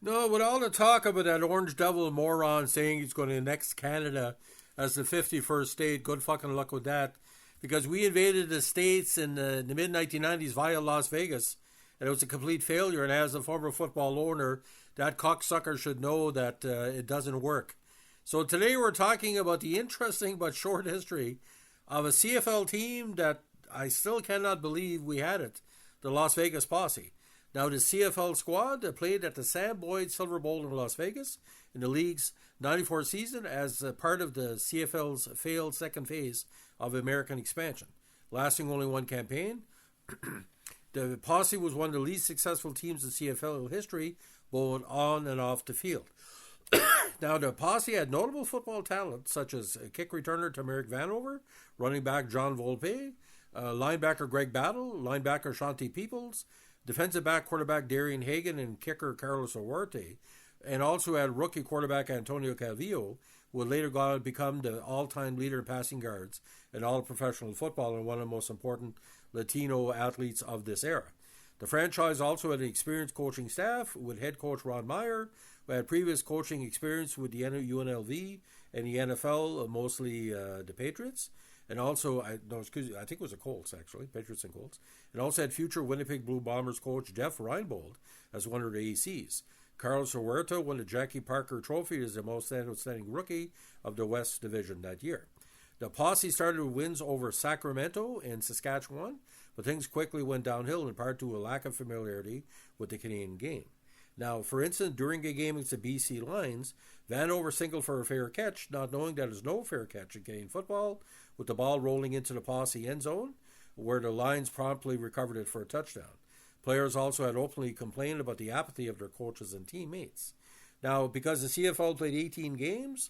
No, with all the talk about that orange devil moron saying he's going to annex Canada as the 51st state, good fucking luck with that. Because we invaded the States in the mid 1990s via Las Vegas, and it was a complete failure. And as a former football owner, that cocksucker should know that it doesn't work. So today we're talking about the interesting but short history of a CFL team that I still cannot believe we had it, the Las Vegas Posse. Now, the CFL squad played at the Sam Boyd Silver Bowl in Las Vegas in the league's 94 season as part of the CFL's failed second phase of American expansion, lasting only one campaign. The Posse was one of the least successful teams in CFL history, both on and off the field. Now, the Posse had notable football talent, such as kick returner Tamarick Vanover, running back John Volpe, linebacker Greg Battle, linebacker Shanti Peoples, defensive back quarterback Darian Hagan, and kicker Carlos Huarte, and also had rookie quarterback Antonio Calvillo, who would later go on to become the all-time leader in passing yards in all professional football and one of the most important Latino athletes of this era. The franchise also had an experienced coaching staff with head coach Ron Meyer, who had previous coaching experience with the UNLV and the NFL, mostly the Patriots. And also, I think it was the Colts, actually, Patriots and Colts. And also had future Winnipeg Blue Bombers coach Jeff Reinbold as one of the ACs. Carlos Huerta won the Jackie Parker Trophy as the most outstanding rookie of the West Division that year. The Posse started with wins over Sacramento and Saskatchewan, but things quickly went downhill in part due to a lack of familiarity with the Canadian game. Now, for instance, during a game against the BC Lions, Vanover singled for a fair catch, not knowing that there's no fair catch in Canadian football, with the ball rolling into the Posse end zone, where the Lions promptly recovered it for a touchdown. Players also had openly complained about the apathy of their coaches and teammates. Now, because the CFL played 18 games,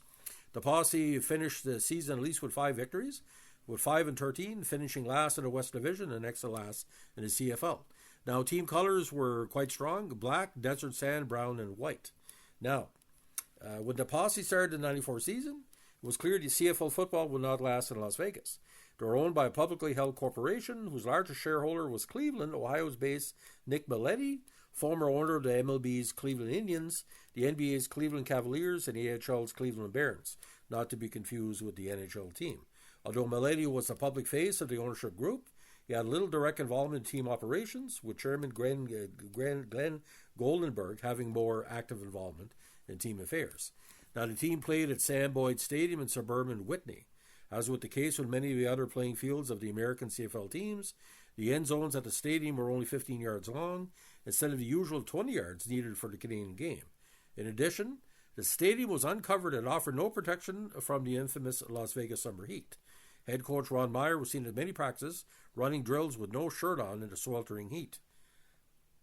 the Posse finished the season at least with 5 victories, with 5-13, finishing last in the West Division and next to last in the CFL. Now, team colors were quite strong: black, desert sand, brown, and white. Now, when the Posse started the 94 season, it was clear the CFL football would not last in Las Vegas. They were owned by a publicly held corporation whose largest shareholder was Cleveland, Ohio's based Nick Milletti, former owner of the MLB's Cleveland Indians, the NBA's Cleveland Cavaliers, and the AHL's Cleveland Barons, not to be confused with the NHL team. Although Milletti was the public face of the ownership group, he had little direct involvement in team operations, with Chairman Glenn Goldenberg having more active involvement in team affairs. Now, the team played at Sam Boyd Stadium in suburban Whitney. As with the case with many of the other playing fields of the American CFL teams, the end zones at the stadium were only 15 yards long, instead of the usual 20 yards needed for the Canadian game. In addition, the stadium was uncovered and offered no protection from the infamous Las Vegas summer heat. Head coach Ron Meyer was seen at many practices running drills with no shirt on in the sweltering heat.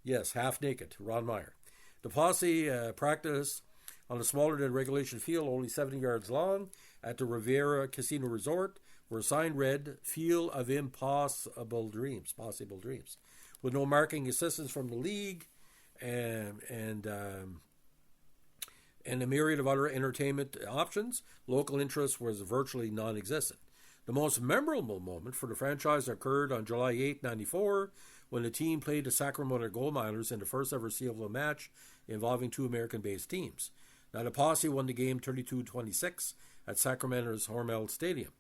Yes, half naked, Ron Meyer. The Posse practiced on a smaller than regulation field, only 70 yards long, at the Riviera Casino Resort, where a sign read, "Field of Impossible Dreams," possible dreams, with no marking assistance from the league and a myriad of other entertainment options. Local interest was virtually non-existent. The most memorable moment for the franchise occurred on July 8, 1994, when the team played the Sacramento Gold Miners in the first ever CFL match involving 2 American-based teams. Now, the Posse won the game 32-26 at Sacramento's Hormel Stadium.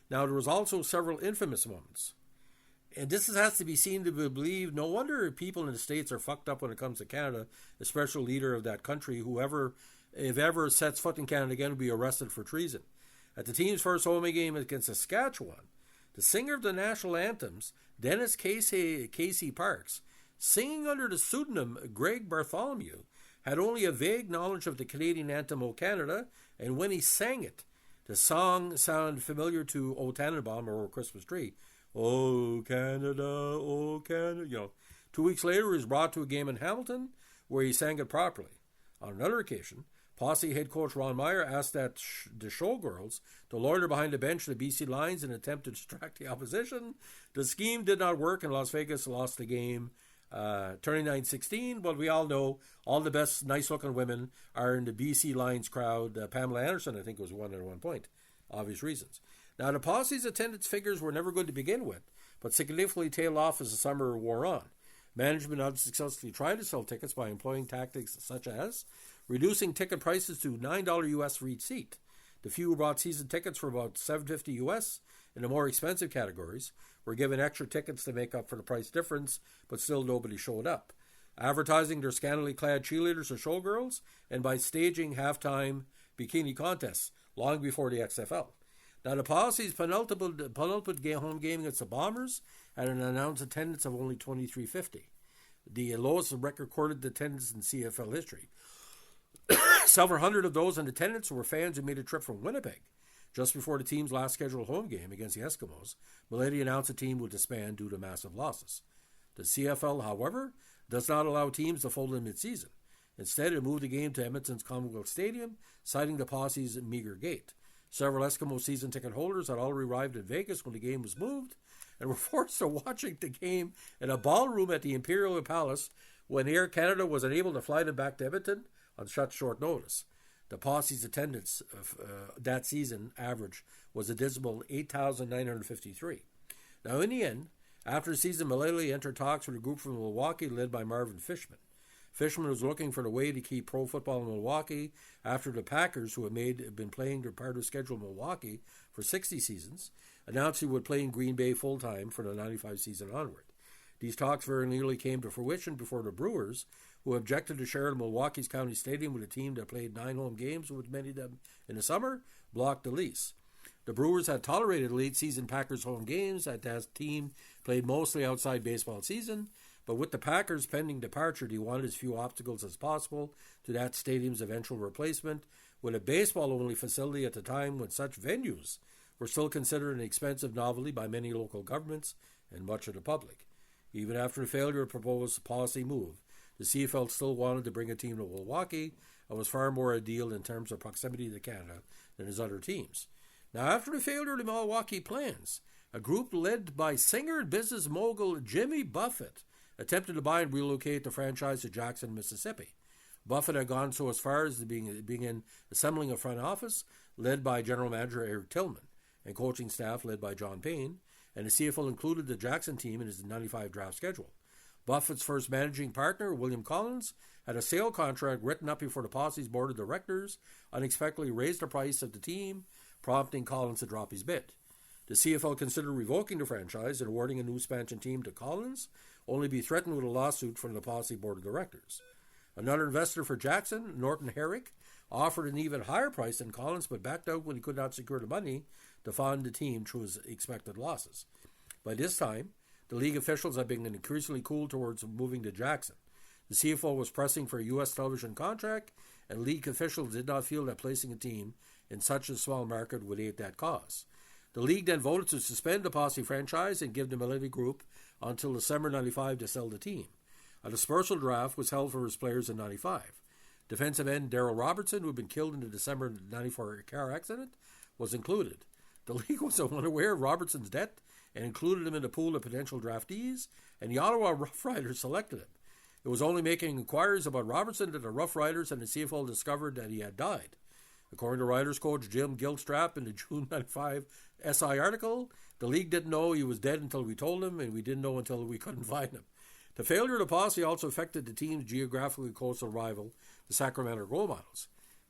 Now, there was also several infamous moments. And this has to be seen to be believed. No wonder people in the States are fucked up when it comes to Canada. The special leader of that country, whoever, if ever sets foot in Canada again, will be arrested for treason. At the team's first home game against Saskatchewan, the singer of the national anthems, Dennis Casey Parks, singing under the pseudonym Greg Bartholomew, had only a vague knowledge of the Canadian anthem O Canada, and when he sang it, the song sounded familiar to O Tannenbaum or Christmas Tree. O Canada, O Canada. 2 weeks later, he was brought to a game in Hamilton where he sang it properly. On another occasion, Posse head coach Ron Meyer asked that the showgirls to loiter behind the bench of the BC Lions in an attempt to distract the opposition. The scheme did not work, and Las Vegas lost the game 39-16. But we all know all the best, nice-looking women are in the BC Lions crowd. Pamela Anderson, I think, was one at one point. Obvious reasons. Now, the Posse's attendance figures were never good to begin with, but significantly tailed off as the summer wore on. Management unsuccessfully tried to sell tickets by employing tactics such as reducing ticket prices to $9 U.S. for each seat. The few who bought season tickets for about $7.50 U.S. in the more expensive categories were given extra tickets to make up for the price difference, but still nobody showed up. Advertising their scantily clad cheerleaders or showgirls, and by staging halftime bikini contests long before the XFL. Now, the Posse's penultimate home game against the Bombers had an announced attendance of only 2,350, the lowest recorded attendance in CFL history. Several hundred of those in attendance were fans who made a trip from Winnipeg. Just before the team's last scheduled home game against the Eskimos, Milady announced the team would disband due to massive losses. The CFL, however, does not allow teams to fold in mid-season. Instead, it moved the game to Edmonton's Commonwealth Stadium, citing the Posse's meager gate. Several Eskimo season ticket holders had already arrived in Vegas when the game was moved and were forced to watching the game in a ballroom at the Imperial Palace when Air Canada was unable to fly them back to Edmonton on such short notice. The Posse's attendance that season average was a dismal 8,953. Now, in the end, after the season, Mullally entered talks with a group from Milwaukee led by Marvin Fishman. Fishman was looking for a way to keep pro football in Milwaukee after the Packers, who had been playing their part of schedule in Milwaukee for 60 seasons, announced he would play in Green Bay full-time for the 95 season onward. These talks very nearly came to fruition before the Brewers, who objected to sharing Milwaukee's county stadium with a team that played 9 home games, with many of them in the summer, blocked the lease. The Brewers had tolerated late-season Packers home games as that team played mostly outside baseball season, but with the Packers' pending departure, they wanted as few obstacles as possible to that stadium's eventual replacement with a baseball-only facility at the time when such venues were still considered an expensive novelty by many local governments and much of the public. Even after the failure of the proposed Posse move, the CFL still wanted to bring a team to Milwaukee and was far more ideal in terms of proximity to Canada than his other teams. Now, after the failure of the Milwaukee plans, a group led by singer and business mogul Jimmy Buffett attempted to buy and relocate the franchise to Jackson, Mississippi. Buffett had gone so as far as to begin assembling a front office led by General Manager Eric Tillman and coaching staff led by John Payne, and the CFL included the Jackson team in his 95 draft schedule. Buffett's first managing partner, William Collins, had a sale contract written up before the Posse's board of directors unexpectedly raised the price of the team, prompting Collins to drop his bid. The CFL considered revoking the franchise and awarding a new expansion team to Collins, only be threatened with a lawsuit from the Posse board of directors. Another investor for Jackson, Norton Herrick, offered an even higher price than Collins, but backed out when he could not secure the money to fund the team through his expected losses. By this time, the league officials had been increasingly cool towards moving to Jackson. The CFL was pressing for a U.S. television contract, and league officials did not feel that placing a team in such a small market would aid that cause. The league then voted to suspend the Posse franchise and give the Milady Group until December 95 to sell the team. A dispersal draft was held for his players in 95. Defensive end Darrell Robertson, who had been killed in the December 94 car accident, was included. The league was unaware of Robertson's death and included him in the pool of potential draftees, and the Ottawa Rough Riders selected him. It was only making inquiries about Robertson that the Rough Riders and the CFL discovered that he had died. According to Riders coach Jim Gilstrap in the June 95 SI article, the league didn't know he was dead until we told him, and we didn't know until we couldn't find him. The failure of the Posse also affected the team's geographically coastal rival, the Sacramento Gold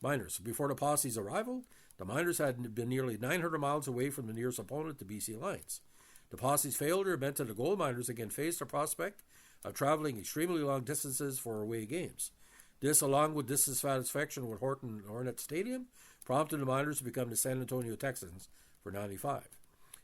Miners. Before the Posse's arrival, the Miners had been nearly 900 miles away from the nearest opponent, the BC Lions. The Posse's failure meant that the Gold Miners again faced the prospect of traveling extremely long distances for away games. This, along with dissatisfaction with Hornet Stadium, prompted the Miners to become the San Antonio Texans for 95.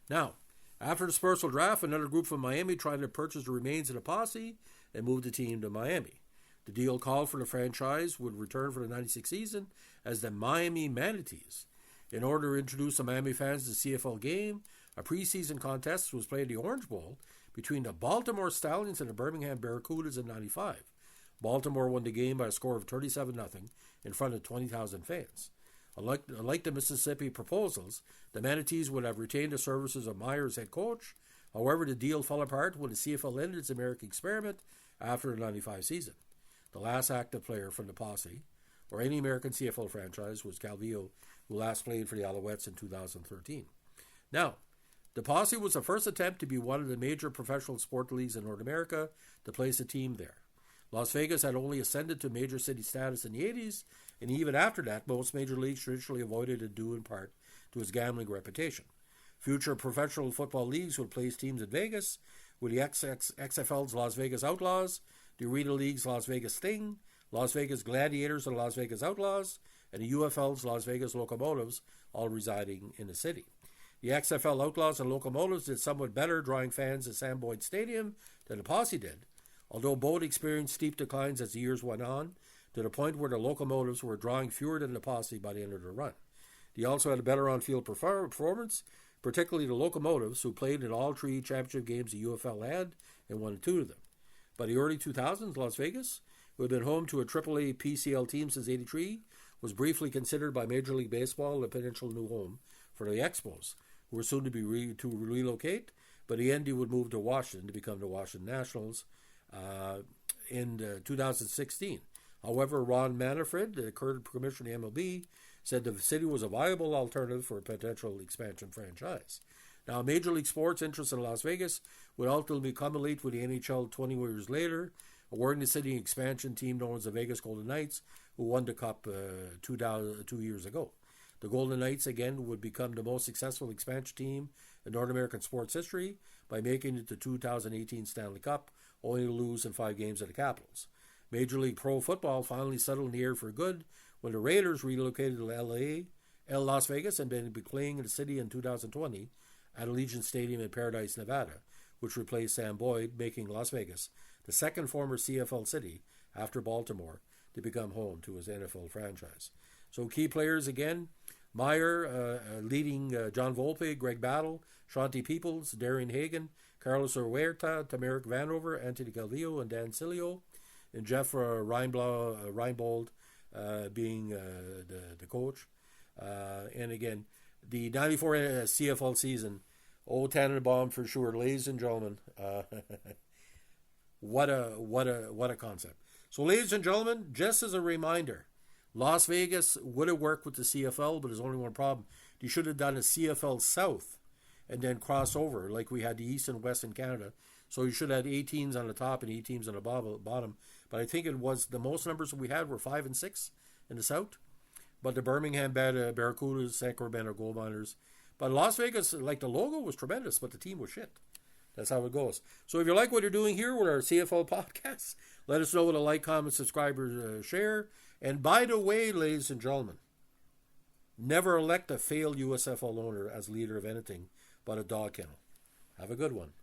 Now, after the dispersal draft, another group from Miami tried to purchase the remains of the Posse and move the team to Miami. The deal called for the franchise would return for the 96 season as the Miami Manatees. In order to introduce the Miami fans to the CFL game, a preseason contest was played at the Orange Bowl between the Baltimore Stallions and the Birmingham Barracudas in 95. Baltimore won the game by a score of 37-0 in front of 20,000 fans. Unlike the Mississippi proposals, the Manatees would have retained the services of Myers head coach. However, the deal fell apart when the CFL ended its American experiment after the 95 season. The last active player from the Posse, or any American CFL franchise, was Calvillo, who last played for the Alouettes in 2013. Now, The Posse was the first attempt to be one of the major professional sport leagues in North America to place a team there. Las Vegas had only ascended to major city status in the 80s, and even after that, most major leagues traditionally avoided it due in part to its gambling reputation. Future professional football leagues would place teams in Vegas, with the XFL's Las Vegas Outlaws, the Arena League's Las Vegas Sting, Las Vegas Gladiators and Las Vegas Outlaws, and the UFL's Las Vegas Locomotives, all residing in the city. The XFL Outlaws and Locomotives did somewhat better, drawing fans at Sam Boyd Stadium than the Posse did, although both experienced steep declines as the years went on, to the point where the Locomotives were drawing fewer than the Posse by the end of the run. They also had a better on-field performance, particularly the Locomotives, who played in all 3 championship games the UFL had and won 2 of them. By the early 2000s, Las Vegas, who had been home to a AAA PCL team since '83, was briefly considered by Major League Baseball a potential new home for the Expos, who were soon to be relocate, but in the end they would move to Washington to become the Washington Nationals in 2016. However, Ron Manfred, the current commissioner of the MLB, said the city was a viable alternative for a potential expansion franchise. Now, Major League Sports' interest in Las Vegas would ultimately culminate with the NHL 20 years later, awarding the city an expansion team known as the Vegas Golden Knights, who won the Cup 2 years ago. The Golden Knights, again, would become the most successful expansion team in North American sports history by making it the 2018 Stanley Cup, only to lose in 5 games at the Capitals. Major League Pro Football finally settled in the air for good when the Raiders relocated to Las Vegas, and been playing in the city in 2020 at Allegiant Stadium in Paradise, Nevada, which replaced Sam Boyd, making Las Vegas the second former CFL city after Baltimore to become home to his NFL franchise. So key players again: Meyer leading John Volpe, Greg Battle, Shanti Peoples, Darian Hagan, Carlos Huerta, Tamarick Vanover, Anthony Calvillo, and Dan Cilio, and Jeff Reinbold being the coach. And again, the 94 CFL season, old Tannenbaum for sure. Ladies and gentlemen, what a concept. So, ladies and gentlemen, just as a reminder, Las Vegas would have worked with the CFL, but there's only one problem. They should have done a CFL South and then cross over like we had the East and West in Canada. So you should have had 8 teams on the top and 8 teams on the bottom. But I think it was the most numbers that we had were 5 and 6 in the South. But the Birmingham Barracudas, Sacramento Gold Miners. But Las Vegas, like the logo was tremendous, but the team was shit. That's how it goes. So if you like what you're doing here with our CFL podcast, let us know with a like, comment, subscribe, or share. And by the way, ladies and gentlemen, never elect a failed USFL owner as leader of anything but a dog kennel. Have a good one.